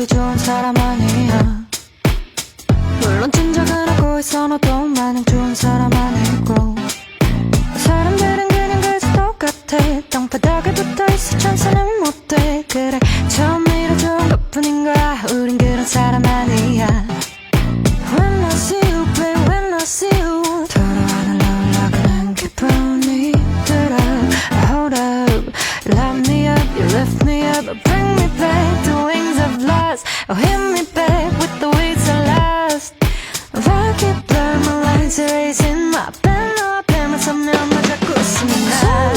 그리 좋은 사람 아니야. 물론 짐작은 하고 있어 너도 마냥 좋은 사람 아니고. 사람들은 그냥 그저 똑같아. 땅바닥에 붙어있어 천사는 못돼. 그래 처음이라 좋은 것뿐인 거야. 우린 그런 사람 아니야. When I see you babe when I see you 돌아와는 올라가는 기분이 들어. Hold up light me up you lift me up bring me back to wings of lost. Oh hit me back with the weights of last. If I keep blurring my lines erasing my pen no pen something I'm 자꾸 웃으면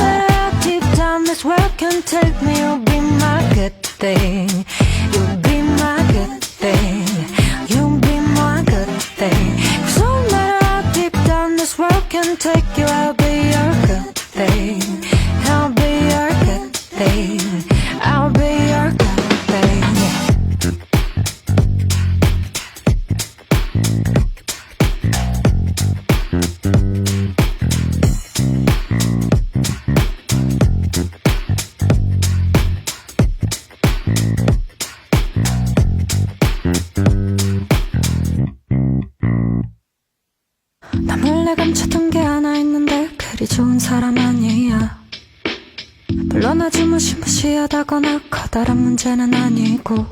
나 deep down this world can take me. You'll be my good thing. You'll be my good thing. You'll be my good thing. Cause no matter how deep down this world can take you, I'll be your good thing. I'll be your good thing. I'll be your good thing. 나 몰래 감췄던 게 하나 있는데 그리 좋은 사람 아니야. 물론 아주 무시무시하다거나 커다란 문제는 아니고.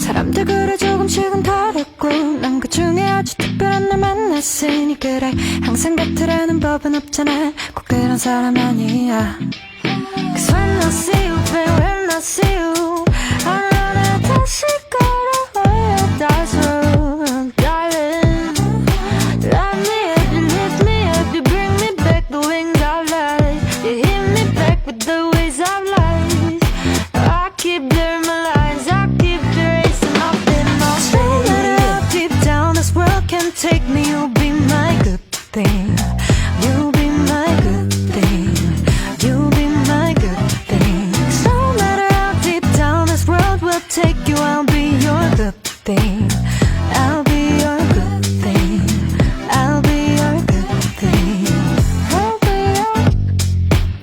사람들 그래 조금씩은 다르고 난 그 중에 아주 특별한 날 만났으니 그래 항상 같으라는 법은 없잖아. 꼭 그런 사람 아니야. Cause when I see you babe when I see you 하나하나 다시 걸어와야 다시 darling. Light me up you lift me up you bring me back the wings of light. You hit me back with the waves of light. I keep blurring my lines I keep erasing up in my space. No matter how deep down this world can take me, you'll be my good thing. You'll be my good thing. You'll be my good thing. 'Cause no matter how deep down this world will take you, I'll be your good thing. I'll be your good thing. I'll be your good thing. I'll be your,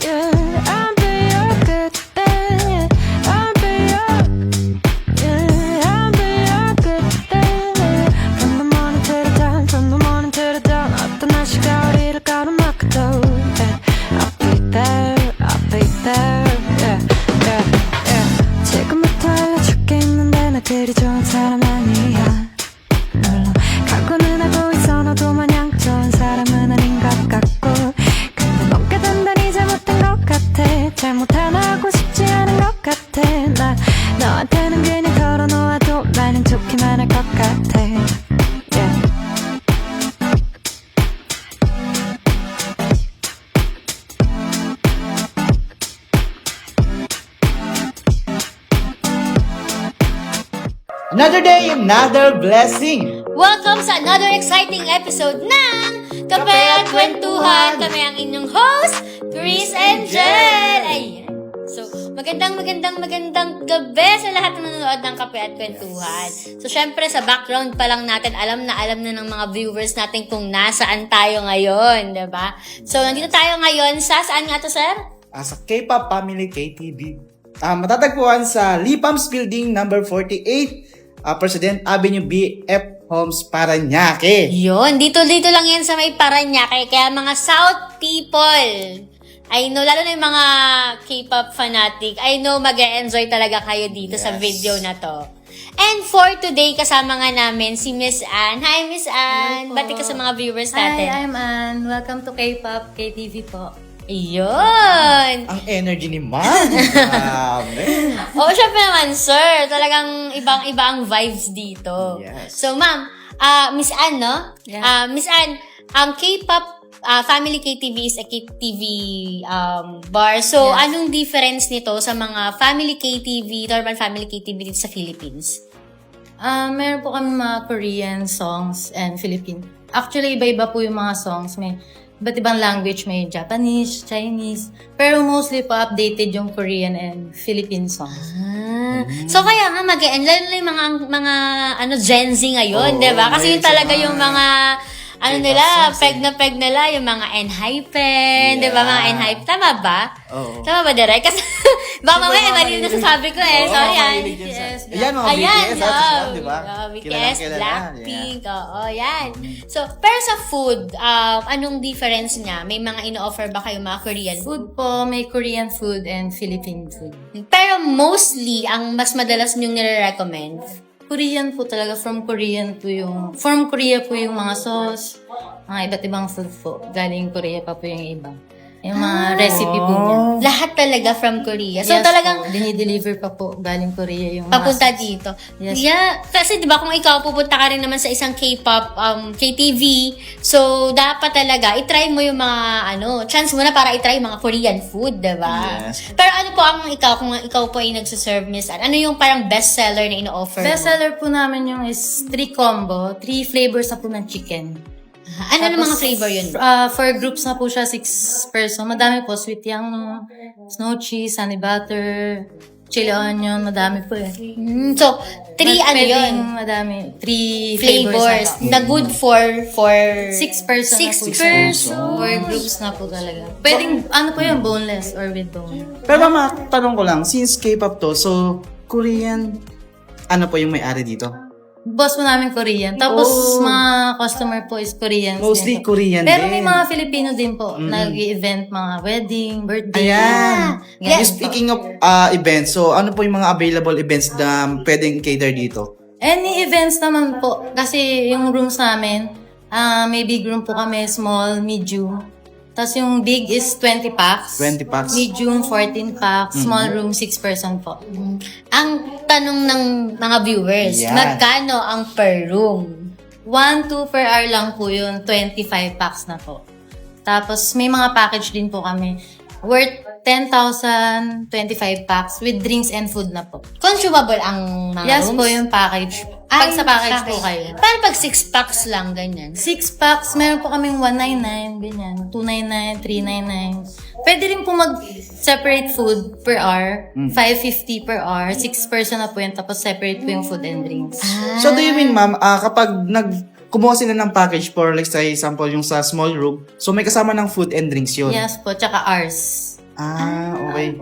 yeah, I'll be your good thing. I'll be your, yeah, I'll be your good thing. From the morning to the dawn, from the morning to the dawn. 어떤 날씨가 우리를 가로막아도 I'll be there, I'll be there, yeah, yeah, yeah. 지금부터 알려줄 게 있는데 나 그리 좋은 사람 아니야. 물론 각오는 하고 있어 너도 마냥 좋은 사람은 아닌 것 같고. 근데 뭔가 단단히 잘못된 것 같아. 잘못 하나 하고 싶지 않은 것 같아. 나 너한테는 그냥 털어놓아도 마냥 좋기만 할 것 같아. Yeah. Another day, another blessing. Welcome sa another exciting episode ng Kape at Kwentuhan. Kami ang inyong host, Chris and Jen. Ayan. So, magandang gabi sa lahat ng nanonood ng Kape at Kwentuhan. So, syempre sa background pa lang natin, alam na ng mga viewers natin kung nasaan tayo ngayon, diba? So, nandito tayo ngayon sa, saan nga to, sir? Sa K-Pop Family KTV. Matatagpuan sa Lipams Building number 48, President Avenue BF Homes, Parañaque. Yun, dito lang yan sa may Parañaque. Kaya mga South people, I know, lalo na yung mga K-pop fanatic, I know mag-e-enjoy talaga kayo dito sa video na to. And for today, kasama nga namin si Miss Anne. Hi, Miss Anne! Bati ka sa mga viewers natin. Hi, I'm Anne. Welcome to K-Pop KTV po. Ayun! Ang energy ni Ma'am. Grabe. Oo, syempre naman, sir. Talagang ibang-iba ang vibes dito. Yes. So, ma'am, Miss Anne, no? Yeah. Miss Anne, ang K-pop Family KTV is a KTV bar. So, Yes. anong difference nito sa mga Family KTV, normal Family KTV dito sa Philippines? Meron po kami mga Korean songs and Philippine. Actually, iba-iba po yung mga songs. May iba't ibang language, may Japanese, Chinese. Pero mostly po updated yung Korean and Philippine songs. So kaya nga mag-e-enjoy na yung mga Gen Z ngayon, Oo, 'di ba? Kasi ngayon yun talaga sa yung mga ano K-pop nila, songs, peg nila yung mga Enhypen, di ba? Mga Yeah. Enhypen. Tama ba? Oo. Tama ba, Derek? Kasi, baka Sino ba mamaya yung mga mali yung mahilig? nasasabi ko eh. Oo, Sorry mga yan. mahilig dyan sa- BTS, Ayan, mga Ayan, BTS, di ba? BTS, Kilalang-kilala, Blackpink, oo, yan. So, pero sa food, anong difference niya? May mga ino-offer ba kayo mga Korean food? Food po, may Korean food and Philippine food. Pero mostly, ang mas madalas niyong nire-recommend, Korean po talaga, from Korea po yung mga sauce, mga iba't ibang food po. Galing Korea pa po yung iba. Yung mga recipe po niya. lahat talaga from Korea. So, Yes talagang po, dinideliver pa po galing Korea yung papunta mga sauce. dito. Yes. Yeah, kasi 'di ba kung ikaw pupunta ka rin naman sa isang K-pop KTV, so dapat talaga i-try mo yung mga chance mo na para i-try yung mga Korean food, 'di ba? Yes. Pero ano po ang ikaw kung ikaw po ay nagse-serve Miss Anne? Ano yung parang best seller na ino-offer mo? Best seller po namin yung is 3 combo, 3 flavors na po ng chicken. Ano ng mga flavor yun? For groups na po siya, 6 person. Madami po, sweet yang, snow cheese, honey butter, chili onion, madami po eh. So, 3 ano yun? Madami. 3 Flavors flavors. na good for 6 person na po. 6 person. For groups na po talaga. Pwedeng, ano po yun, boneless or with bone. Pero tanong ko lang, since K-pop to, so Korean, ano po yung may-ari dito? Boss po namin Korean. Tapos, Oh. mga customer po is Koreans Mostly din po. Korean Pero din. may mga Filipino din po. Nag-event, mga wedding, birthday. Ayan. Yeah. Speaking of events, so ano po yung mga available events na pwedeng cater dito? Any events naman po. Kasi yung rooms namin, may big room po kami, small, medium. Tapos yung big is 20 packs. 20 packs. Medium, 14 packs. Small room, 6 person po. Ang tanong ng mga viewers, Yan. magkano ang per room? 1-2 per hour lang po yun. 25 packs na po. Tapos may mga package din po kami. Worth 10,000, 25 packs with drinks and food na po. Consumable ang mga Yes rooms? po yung package. Pag sa package po kayo. Paano pag 6 packs lang, ganyan? 6 packs, meron po kaming 199, ganyan. 299, 399. Pwede rin po mag-separate food per hour. 550 per hour. 6 person na po yun. Tapos separate po yung food and drinks. So do you mean, ma'am, kapag kumuha sila ng package for, like, say, example, yung sa small room, so may kasama ng food and drinks yun? Yes po, tsaka ours. Okay.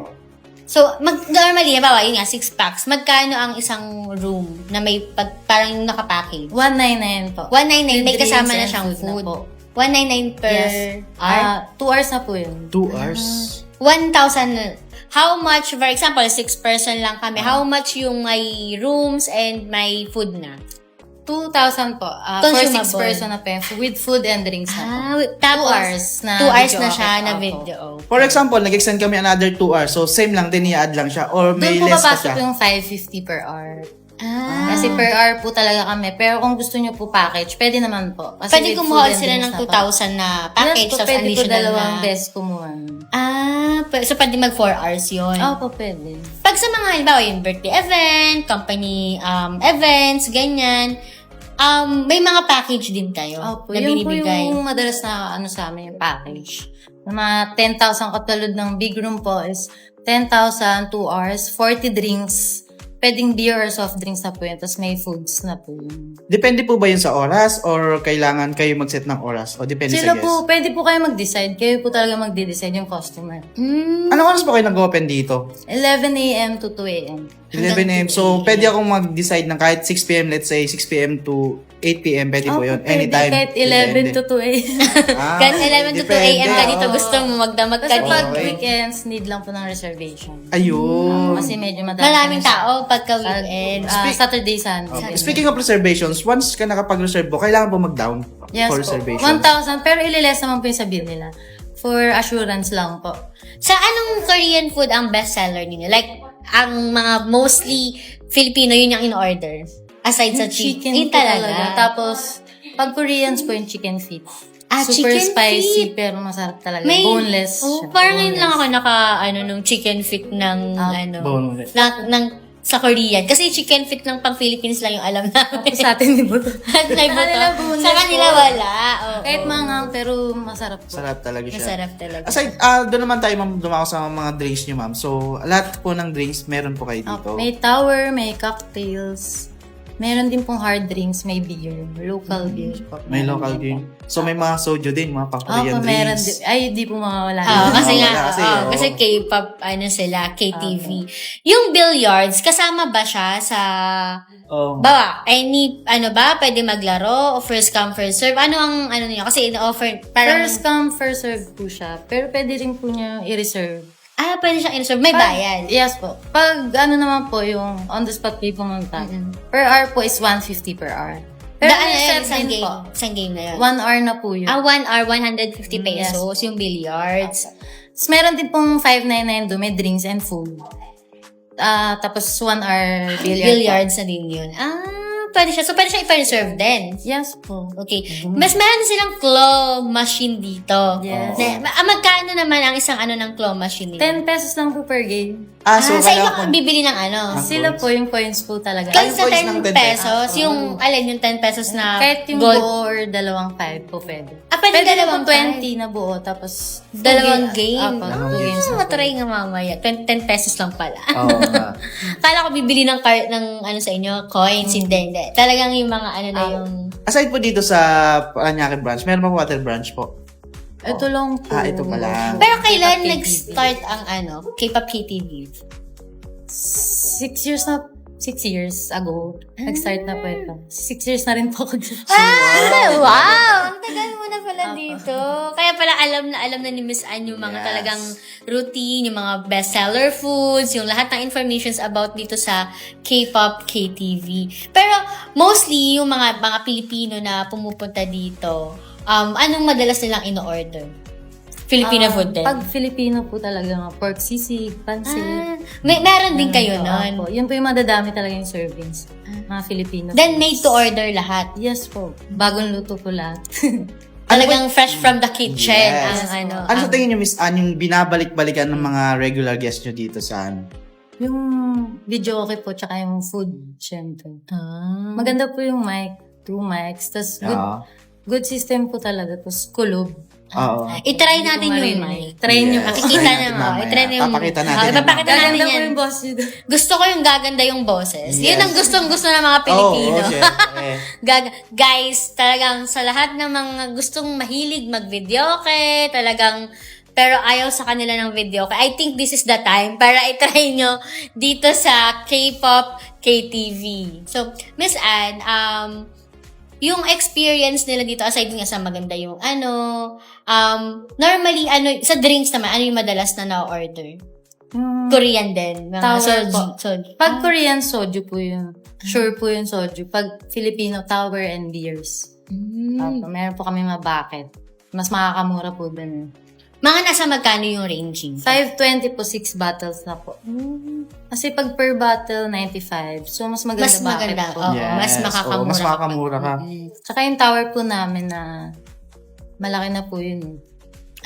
So, normally, halimbawa, yun nga, 6 packs. Magkano ang isang room na may parang yung nakapackage? 199 po. 199, may With kasama drinks na and siyang food na food. po. 199 per Yes. hour? 2 hours na po yun. 2 hours. 1,000. How much, for example, 6 person lang kami, how much yung may rooms and may food na? 2,000 po. For 6 Consumable. person na po yun. With food and drinks na po. Tapos, 2 hours na 2 hours video na siya okay. na Opo. video. For example, nag-extend kami another 2 hours, so same lang, din i-add lang siya, or may Doon po less pa papasok siya? yung 550 per hour. Kasi per hour po talaga kami. Pero kung gusto nyo po package, pwede naman po. Kasi Pwede with kumuha food and sila drinks ng na po. 2,000 na package, Yes po, tapos pwede po additional dalawang na. beses kumuha. So pwede mag 4 hours yun. Opo, pwede. Pag sa mga, halimbawa, yung birthday event, company events, ganyan, may mga package din kayo Opo, na yun po binibigay. yung madalas na sa amin yung package. Yung mga 10,000 katulad ng big room po is 10,000, 2 hours, 40 drinks. Pwedeng beer or soft drinks na po yun. Tapos may foods na po yun. Depende po ba yun sa oras, or kailangan kayo mag-set ng oras? O depende Sila sa guest? po, pwede po kayo mag-decide. Kayo po talaga mag-decide yung customer. Anong oras po kayo nag-open dito? 11 a.m. to 2 a.m. 11 a.m. So, pwede akong mag-decide ng kahit 6 p.m., let's say 6 p.m. to 8 p.m. Pwede po yun. Pwede, Anytime. kahit 11 to 2 a.m. Kahit 11 to 2 a.m. ka dito, Oo. gusto mo magdamag ka Kasi dito. pag Okay. weekends, need lang po ng reservation. Ayun. Kasi medyo madami. Maraming kami tao pagka weekend. Saturday, Sunday. Okay. Speaking of reservations, once ka nakapag-reserve po, kailangan po mag-down Yes for po. reservations. 1,000, pero ililes naman po yung sabihin nila. For assurance lang po. Sa anong Korean food ang best seller ninyo? Like, ang mga mostly Filipino, yun yung in-order. Aside sa chicken. Yun po talaga. Tapos, pag Koreans po yung chicken feet. Super chicken spicy, feet. pero masarap talaga. May, Boneless. Oh, siya. parang ngayon Boneless. lang ako nung chicken feet ng, boneless. sa Korean. Kasi chicken feet ng pang Philippines lang yung alam namin. Sa atin, di ba? May buto. kanila boneless Sa kanila po. wala. Oo. Kahit manghang, pero masarap po. Sarap talaga siya. Masarap talaga. Aside, doon naman tayo, ma'am, dumako sa mga drinks nyo, ma'am. So, lahat po ng drinks, meron po kayo dito. May tower, may cocktails. Meron din pong hard drinks, may beer, local beer po. May local drink. So, may mga soju din, mga pang-Korean meron drinks. din. Ay, di po mawawala. Kasi nga, Wala kasi, kasi K-pop, sila, KTV. Yung billiards, kasama ba siya sa, Oh. pwede maglaro, o first come, first serve? Ano ang, niyo? Kasi in-offer, parang, First come, first serve po siya. Pero pwede rin po niya i-reserve. pwede siyang in-serve. May bayad. Yes po. Pag naman po, yung on the spot kayo pumunta, per hour po is 150 per hour. Pero Ano may yun, set isang din game? po. Isang game na yun. 1 hour na po yun. 1 hour, 150 pesos, yung billiards. Tapos meron din pong 599 doon, may drinks and food. Tapos 1 hour Billiards na din yun. Pwede siya. So, pwede siya i-reserve din. Yes po. Okay. Mas meron silang claw machine dito. Yes. Magkano naman ang isang ng claw machine nila? 10 pesos lang po per game. So, sa inyo kaya ang bibili ng Sila po yung coins po talaga. Kahit sa coins ng 10 10 pesos, yung 10 pesos na Kahit yung gold. buo or 2.5 po pwede. Pwede po dalawang 20 na buo, tapos Dalawang game. Apo, 2 games na po. Matry nga mamaya. 10 pesos lang pala. Oo nga. Kala ko bibili ng sa inyo, coins, hindi. Talagang yung mga na yung... Aside po dito sa Paranaque branch, meron pa water branch po. Ito lang po. Ito pala. Pero kailan KTV. nag-start ang K-pop KTV? 6 years ago, nag-start na po ito. 6 years na rin po ako dito. Wow! Ang tagal mo na pala dito. Kaya pala alam na ni Miss Ann yung mga talagang routine, yung mga bestseller foods, yung lahat ng informations about dito sa K-pop KTV. Pero mostly, yung mga Pilipino na pumupunta dito, anong madalas nilang in-order? Filipino food din? Pag Filipino po talaga, pork sisig, pansit. Meron din kayo nun? Opo. Yun po yung madadami talaga yung servings. Mga Filipino. Then made to order lahat. Yes po. Bagong luto po lahat. Talagang fresh from the kitchen. Yes. Ang Ano sa tingin nyo, Miss Ann, yung binabalik-balikan ng mga regular guests nyo dito sa yung video okay po, tsaka yung food, syempre. Maganda po yung mic. 2 mics. Tapos good system po talaga. Tapos kulob. Oo. I-try natin yung Try nyo po. Makikita na mo. Mamaya. I-try na yung... Papakita natin yan Papakita natin Gaganda po yan. yung boss nyo. Gusto ko yung gaganda yung boses. Yes. Yun ang gustong-gusto ng mga Pilipino. Oo, syempre. Guys, talagang sa lahat ng mga gustong mahilig mag-videoke, talagang pero ayaw sa kanila ng videoke, I think this is the time para i-try nyo dito sa K-pop KTV. So, Miss Ann, yung experience nila dito, aside nga sa maganda yung normally, sa drinks naman, ano yung madalas na na-order? Korean din. Mga Tower po. soju. Pag Korean, soju po yun. Sure po yung soju. Pag Filipino, tower and beers. Meron po kami mga bucket. Mas makakamura po din. Mga nasa magkano yung ranging? 520 po, 6 bottles na po. Kasi pag per bottle, 95. So, mas maganda Mas maganda. bucket po. Oo, mas makakamura. Mas makakamura ka. Tsaka yung tower po namin na malaki na po yun.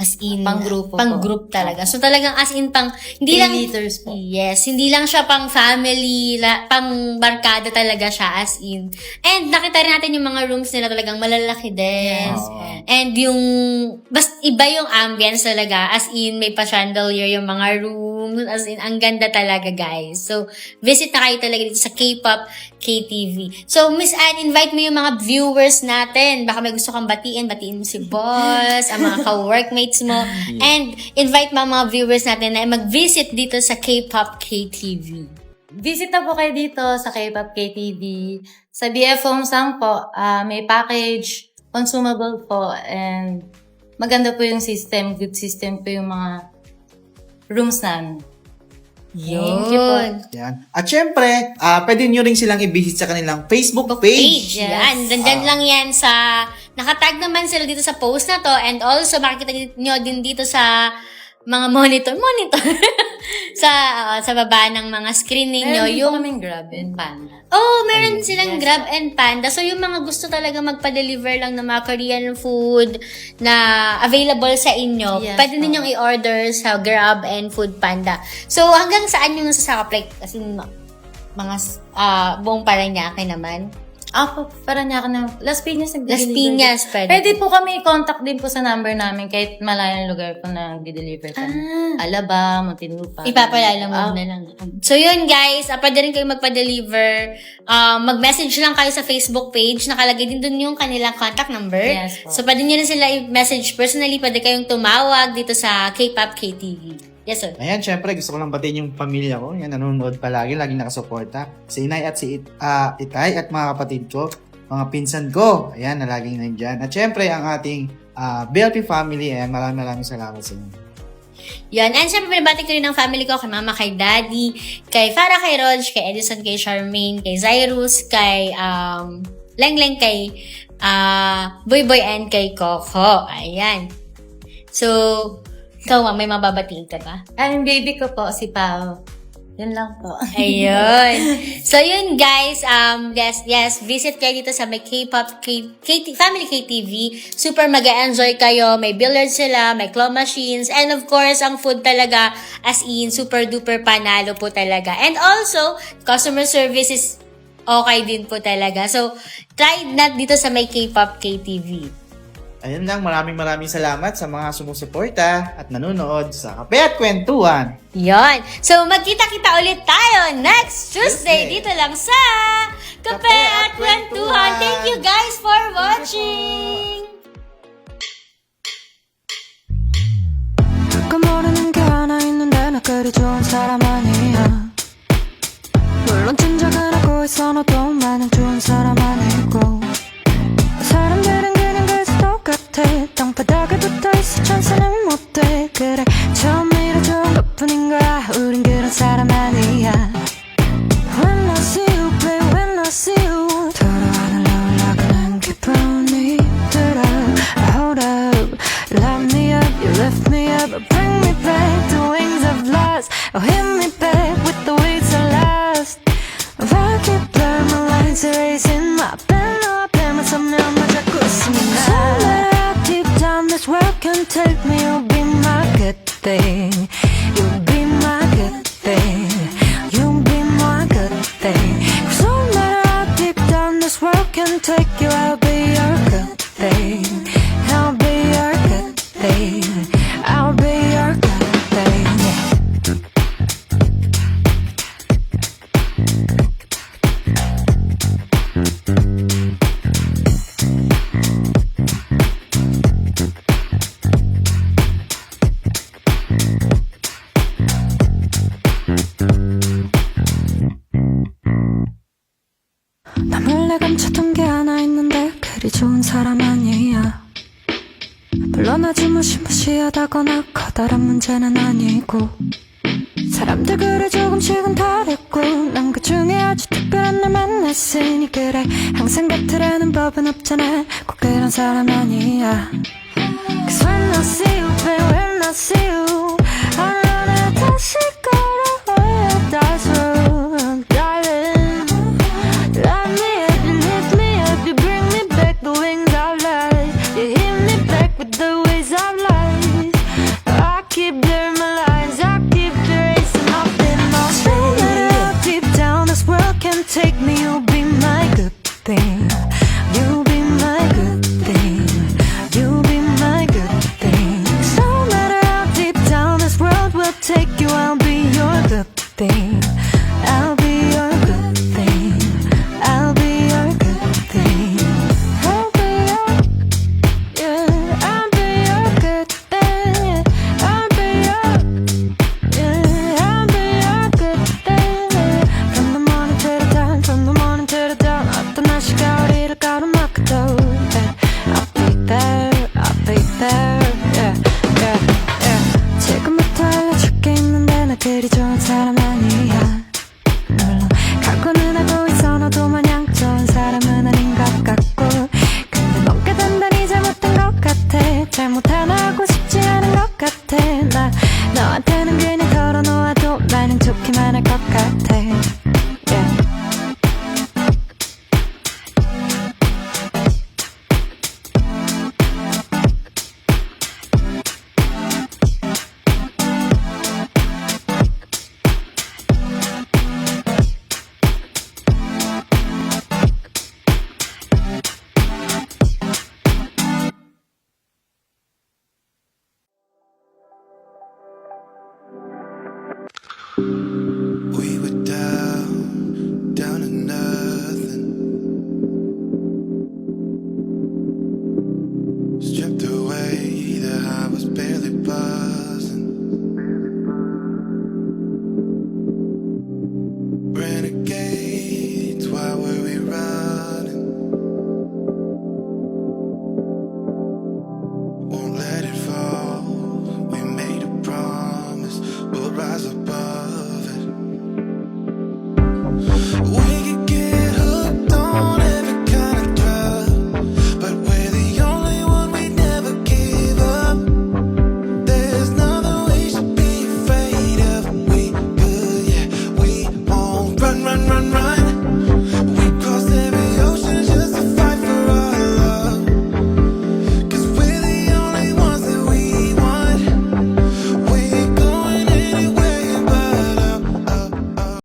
As in, Pang-grupo pang po. group talaga. So talagang as in hindi 3 lang liters po. Yes, hindi lang siya pang family, pang barkada talaga siya as in. And nakita rin natin yung mga rooms nila talagang malalaki din. Yes. And yung iba yung ambience talaga, as in may pa-chandelier yung mga rooms, as in ang ganda talaga, guys. So visit na kayo talaga dito sa K-pop KTV. So Miss Ann, invite mo yung mga viewers natin. Baka may gusto kang batiin mo si boss, ang mga ka-workmates mo. And invite mo ang mga viewers natin na mag-visit dito sa K-pop KTV. Visit na po kayo dito sa K-pop KTV. Sa BF Homes lang po, may package, consumable po, and maganda po yung system, good system po yung mga rooms namin. Thank you po. Yan. At syempre, pwede nyo rin silang i-visit sa kanilang Facebook page. Yes. Yan. Nandyan lang yan sa... Nakatag naman sila dito sa post na to. And also, makikita nyo din dito sa mga monitor. sa baba ng mga screen ninyo. Meron yung kaming Grab and Panda. Oh, meron silang Grab and Panda. So, yung mga gusto talaga magpa-deliver lang ng mga Korean food na available sa inyo, Yes, pwede ninyong i-order sa Grab and Food Panda. So, hanggang saan yung nasasaka plate? Kasi mga buong Paranaque naman. Paranaque na. Las Piñas nag-deliver. Las Piñas, Pwede po kami contact din po sa number namin kahit malayong lugar po na nag-deliver kami. Alaba, Muntinlupa. Ipapalala mo na lang. So yun guys, pwede rin kayo magpa-deliver. Mag-message lang kayo sa Facebook page. Nakalagay din dun yung kanilang contact number. Yes po. So pwede nyo rin sila i-message personally. Pwede kayong tumawag dito sa K-Pop KTV. Yes sir. Ayan, syempre, gusto ko lang batiin yung pamilya ko. Yan, nanonood palagi, laging nakasuporta. Si Inay at si Itay at mga kapatid ko, mga pinsan ko. Ayan, na laging nandyan. At syempre, ang ating BLP family. Ayan, maraming salamat sa inyo. Yan. And syempre, binabati ko rin ang family ko, kay mama, kay daddy, kay Farah, kay Rog, kay Edison, kay Charmaine, kay Zyrus, kay Lengleng, kay Boy and kay Coco. Ayan. So, ikaw, may mababatiin ka ba? Ang baby ko po, si Pao. Yun lang po. Ayun. So, yun guys, yes, visit kayo dito sa may K-Pop Family KTV. Super mag-enjoy kayo. May billiards sila, may claw machines, and of course, ang food talaga, as in, super duper panalo po talaga. And also, customer service is okay din po talaga. So, try na dito sa may K-Pop KTV. Ayun lang, maraming salamat sa mga sumusuporta at nanonood sa Kape at Kwentuhan. Yon. So, magkita-kita ulit tayo next Tuesday dito lang sa Kape at Kwentuhan. Thank you guys for watching! 그 모르는 게 하나 있는데 나 그리 좋은 사람 아니야 물론 짐작은 하고 있어 너도 많은 좋은 사람 아니고 사람들은 그냥 그저 똑같아 땅바닥에 붙어있어 천사는 못돼 그래 처음이라 좋은 것뿐인 거야 우린 그런 사람 아니야 When I see you babe when I see you 돌아와는 올라가는 기분이 들어 Hold up light me up you lift me up bring me back the wings of lost oh hit me back with the weights of lust I keep blurring my lines erasing my pen something I'm 자꾸 있습니다 Somewhere deep down this world can take me You'll be my good thing You'll be my good thing You'll be my good thing Somewhere deep down this world can take you I'll be your good thing I'll be your good thing I'll be your good thing 나 몰래 감췄던 게 하나 있는데 그리 좋은 사람 아니야 물론 아주 무시무시하다거나 커다란 문제는 아니고 사람들 그래 조금씩은 다르고 난 그중에 아주 특별한 날 만났으니 그래 항상 같으라는 법은 없잖아 꼭 그런 사람 아니야 Cause when I see you babe when I see you I know that 다시 걸어야 다소 darling Light me up and hit me up you bring me back the wings of light you hit me back with the waves of light I keep blurring my lines I keep erasing off in my face deep down this world can take me you'll be my good thing you'll be my good thing you'll be my good thing no matter how deep down this world will take you I'll be your good thing